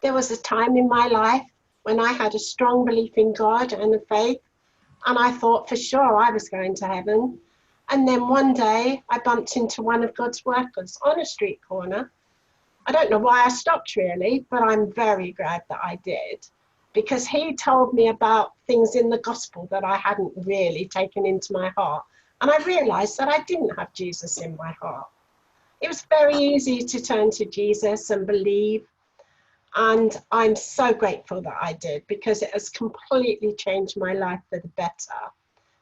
There was a time in my life when I had a strong belief in God and the faith, and I thought for sure I was going to heaven. And then one day I bumped into one of God's workers on a street corner. I don't know why I stopped really, but I'm very glad that I did, because he told me about things in the gospel that I hadn't really taken into my heart. And I realized that I didn't have Jesus in my heart. It was very easy to turn to Jesus and believe. And I'm so grateful that I did, because it has completely changed my life for the better.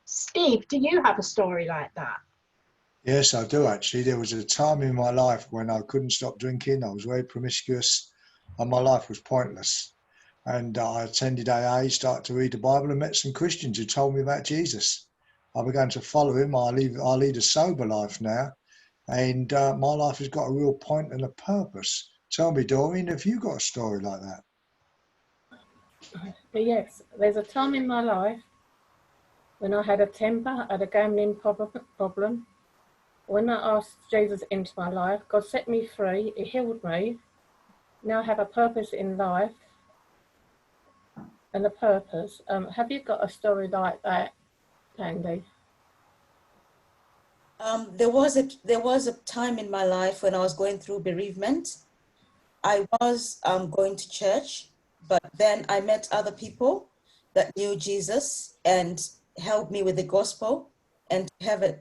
Steve, do you have a story like that? Yes, I do actually. There was a time in my life when I couldn't stop drinking. I was very promiscuous and my life was pointless. And I attended AA, started to read the Bible, and met some Christians who told me about Jesus. I began to follow him. I lead a sober life now, and my life has got a real point and a purpose. Tell me, Doreen, have you got a story like that? Yes, there's a time in my life when I had a temper, had a gambling problem. When I asked Jesus into my life, God set me free, he healed me. Now I have a purpose in life and a purpose. Have you got a story like that, Candy? There was a time in my life when I was going through bereavement. I was going to church, but then I met other people that knew Jesus and helped me with the gospel and to have a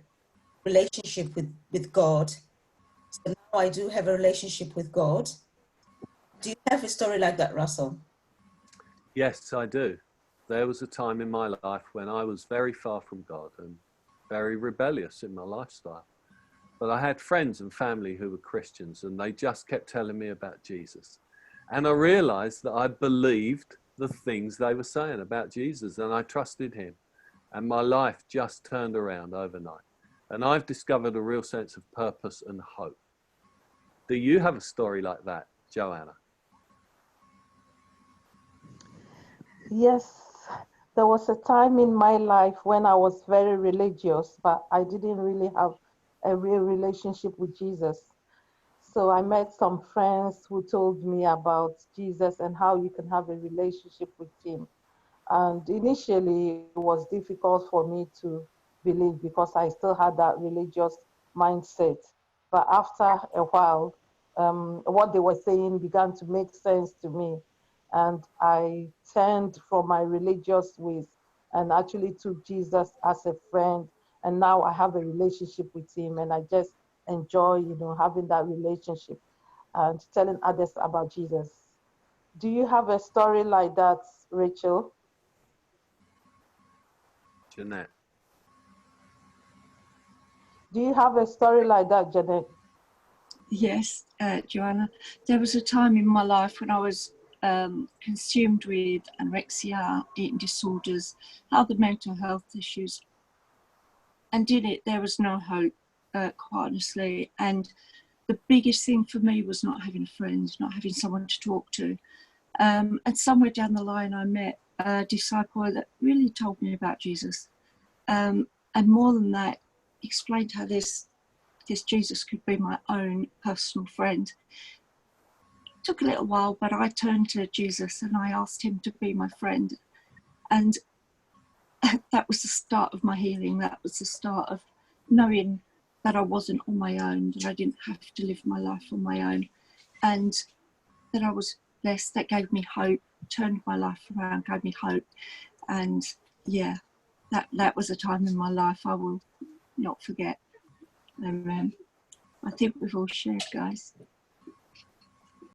relationship with God. So now I do have a relationship with God. Do you have a story like that, Russell? Yes, I do. There was a time in my life when I was very far from God and very rebellious in my lifestyle. But I had friends and family who were Christians, and they just kept telling me about Jesus. And I realized that I believed the things they were saying about Jesus, and I trusted him. And my life just turned around overnight. And I've discovered a real sense of purpose and hope. Do you have a story like that, Joanna? Yes, there was a time in my life when I was very religious, but I didn't really have a real relationship with Jesus. So I met some friends who told me about Jesus and how you can have a relationship with him. And initially, it was difficult for me to believe because I still had that religious mindset. But after a while, what they were saying began to make sense to me. And I turned from my religious ways and actually took Jesus as a friend. And now I have a relationship with him, and I just enjoy, having that relationship and telling others about Jesus. Do you have a story like that, Rachel? Jeanette? Do you have a story like that, Jeanette? Yes, Joanna. There was a time in my life when I was consumed with anorexia, eating disorders, other mental health issues. And in it, there was no hope, quite honestly. And the biggest thing for me was not having a friend, not having someone to talk to. And somewhere down the line, I met a disciple that really told me about Jesus. And more than that, explained how this Jesus could be my own personal friend. It took a little while, but I turned to Jesus and I asked him to be my friend. And that was the start of my healing. That was the start of knowing that I wasn't on my own, that I didn't have to live my life on my own, and that I was blessed. That gave me hope, turned my life around, gave me hope. And yeah, that was a time in my life I will not forget. Amen. I think we've all shared, guys.